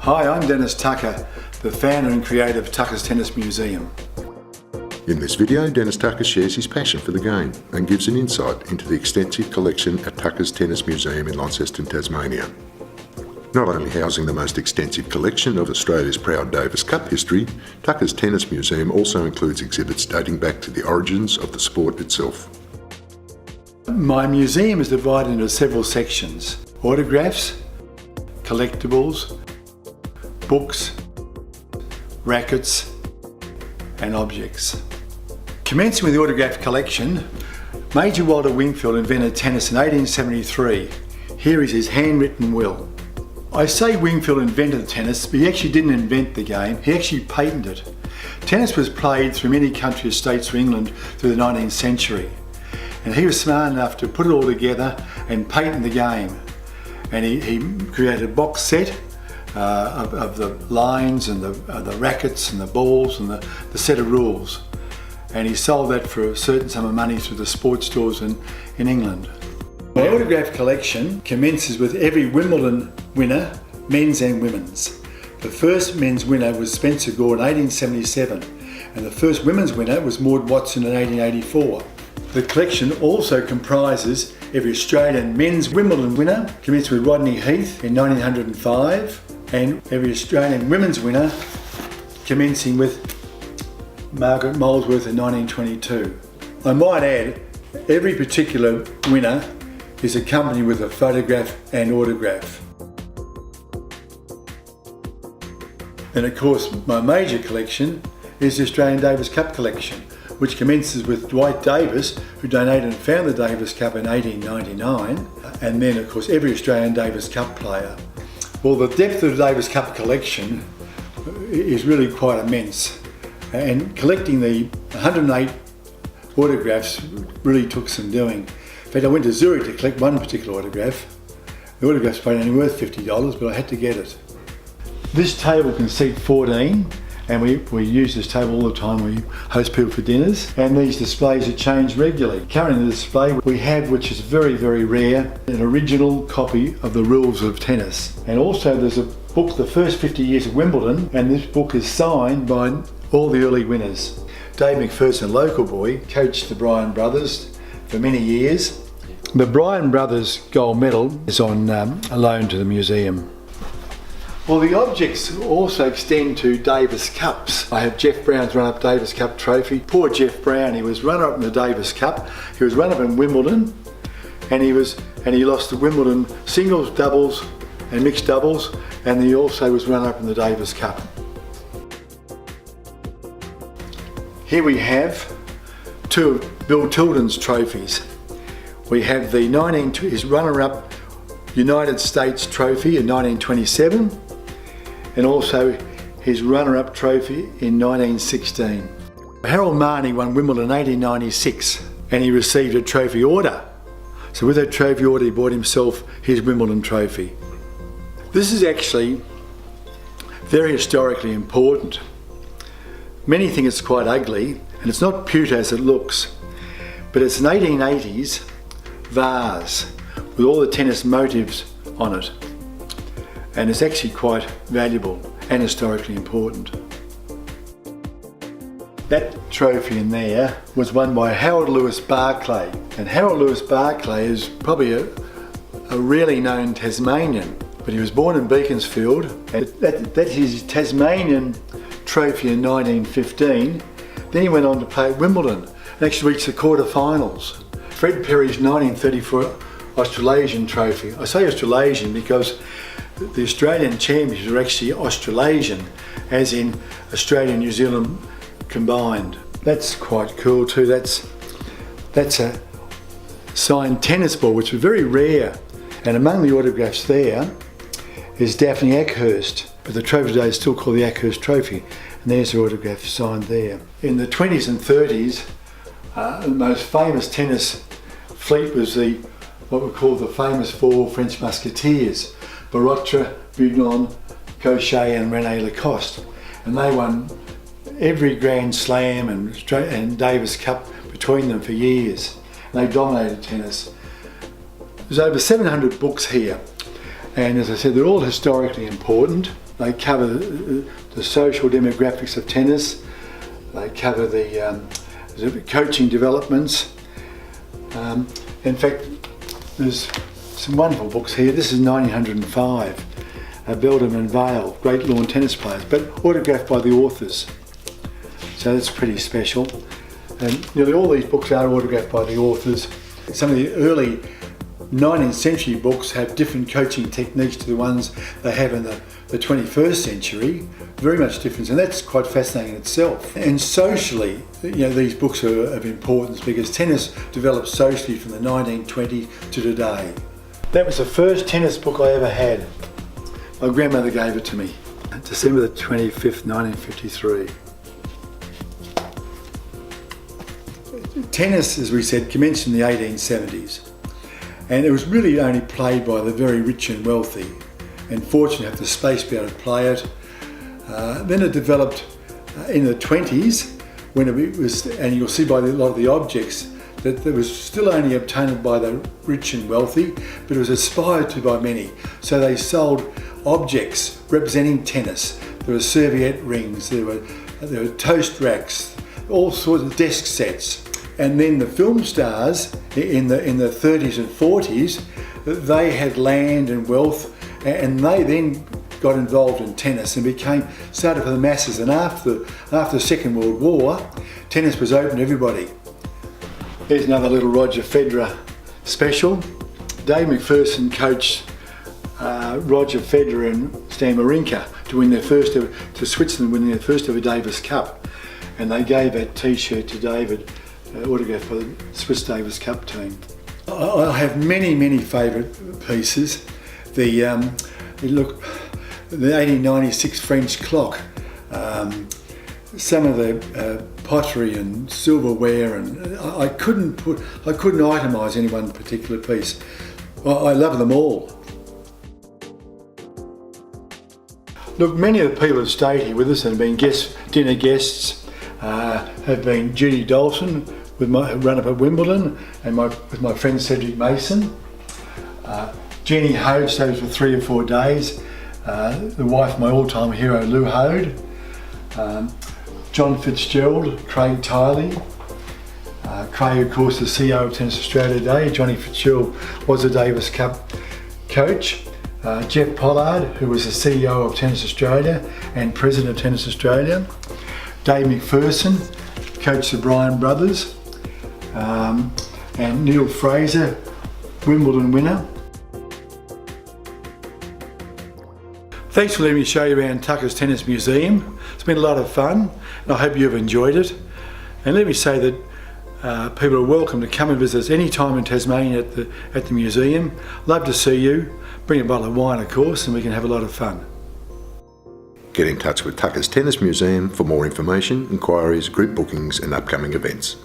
Hi, I'm Dennis Tucker, the founder and creator of Tucker's Tennis Museum. In this video, Dennis Tucker shares his passion for the game and gives an insight into the extensive collection at Tucker's Tennis Museum in Launceston, Tasmania. Not only housing the most extensive collection of Australia's proud Davis Cup history, Tucker's Tennis Museum also includes exhibits dating back to the origins of the sport itself. My museum is divided into several sections: autographs, collectibles, books, rackets and objects. Commencing with the autograph collection, Major Walter Wingfield invented tennis in 1873. Here is his handwritten will. I say Wingfield invented tennis, but he actually didn't invent the game, he actually patented it. Tennis was played through many countries, states of England through the 19th century. And he was smart enough to put it all together and patent the game. And he created a box set of the lines and the rackets and the balls and the set of rules. And he sold that for a certain sum of money through the sports stores in England. My autograph collection commences with every Wimbledon winner, men's and women's. The first men's winner was Spencer Gore in 1877, and the first women's winner was Maud Watson in 1884. The collection also comprises every Australian men's Wimbledon winner, commencing with Rodney Heath in 1905, and every Australian women's winner, commencing with Margaret Molesworth in 1922. I might add, every particular winner is accompanied with a photograph and autograph. And of course, my major collection is the Australian Davis Cup collection, which commences with Dwight Davis, who donated and found the Davis Cup in 1899, and then of course every Australian Davis Cup player. Well, the depth of the Davis Cup collection is really quite immense, and collecting the 108 autographs really took some doing. In fact, I went to Zurich to collect one particular autograph. The autograph's probably only worth $50, but I had to get it. This table can seat 14, and we use this table all the time. We host people for dinners, and these displays are changed regularly. Currently the display we have, which is very, very rare, an original copy of the rules of tennis. And also there's a book, The First 50 Years of Wimbledon, and this book is signed by all the early winners. Dave McPherson, local boy, coached the Bryan brothers for many years. The Bryan brothers gold medal is on loan to the museum. Well, the objects also extend to Davis Cups. I have Jeff Brown's run-up Davis Cup trophy. Poor Jeff Brown, he was runner-up in the Davis Cup. He was runner-up in Wimbledon, and he lost the Wimbledon singles, doubles, and mixed doubles, and he also was runner-up in the Davis Cup. Here we have two of Bill Tilden's trophies. We have his runner-up United States trophy in 1927, and also his runner-up trophy in 1916. Harold Marnie won Wimbledon in 1896, and he received a trophy order. So with that trophy order, he bought himself his Wimbledon trophy. This is actually very historically important. Many think it's quite ugly, and it's not pewter as it looks, but it's an 1880s vase with all the tennis motifs on it. And it's actually quite valuable and historically important. That trophy in there was won by Harold Lewis Barclay. And Harold Lewis Barclay is probably a rarely known Tasmanian, but he was born in Beaconsfield. And that's his Tasmanian trophy in 1915. Then he went on to play at Wimbledon and actually reached the quarterfinals. Fred Perry's 1934 Australasian trophy. I say Australasian because the Australian champions are actually Australasian, as in Australia and New Zealand combined. That's quite cool too. That's a signed tennis ball, which was very rare. And among the autographs there is Daphne Ackhurst, but the trophy today is still called the Ackhurst Trophy. And there's her autograph signed there. In the 20s and 30s, the most famous tennis fleet was what we call the famous four French musketeers: Barotra, Bugnon, Cochet and René Lacoste. And they won every Grand Slam and Davis Cup between them for years. And they dominated tennis. There's over 700 books here, and as I said, they're all historically important. They cover the social demographics of tennis. They cover the coaching developments. In fact, there's some wonderful books here. This is 1905, Beldam and Vale, great lawn tennis players, but autographed by the authors. So that's pretty special. And nearly all these books are autographed by the authors. Some of the early 19th century books have different coaching techniques to the ones they have in the 21st century. Very much difference, and that's quite fascinating in itself. And socially, these books are of importance because tennis developed socially from the 1920s to today. That was the first tennis book I ever had. My grandmother gave it to me, December the 25th, 1953. Tennis, as we said, commenced in the 1870s, and it was really only played by the very rich and wealthy, and fortunate to have the space to be able to play it. Then it developed in the 20s, when it was, and you'll see by a lot of the objects, that it was still only obtained by the rich and wealthy, but it was aspired to by many. So they sold objects representing tennis. There were serviette rings, there were toast racks, all sorts of desk sets. And then the film stars in the 30s and 40s, they had land and wealth, and they then got involved in tennis and started for the masses. And after the Second World War, tennis was open to everybody. Here's another little Roger Federer special. Dave McPherson coached Roger Federer and Stan Wawrinka to Switzerland, winning their first ever Davis Cup. And they gave that T-shirt to David, autographed by the Swiss Davis Cup team. I have many favourite pieces. The 1896 French clock, some of the pottery and silverware, and I couldn't itemise any one particular piece. I love them all. Look, many of the people who've stayed here with us and been dinner guests have been Judy Dalton, who run up at Wimbledon, and with my friend Cedric Mason. Jenny Hode stays for 3 or 4 days. The wife of my all-time hero, Lou Hode. John Fitzgerald, Craig Tiley. Craig, of course, the CEO of Tennis Australia today. Johnny Fitzgerald was a Davis Cup coach. Jeff Pollard, who was the CEO of Tennis Australia and President of Tennis Australia. Dave McPherson, coached the Bryan brothers. And Neil Fraser, Wimbledon winner. Thanks for letting me show you around Tucker's Tennis Museum. It's been a lot of fun, and I hope you've enjoyed it. And let me say that people are welcome to come and visit us any time in Tasmania at the museum. Love to see you. Bring a bottle of wine, of course, and we can have a lot of fun. Get in touch with Tucker's Tennis Museum for more information, inquiries, group bookings and upcoming events.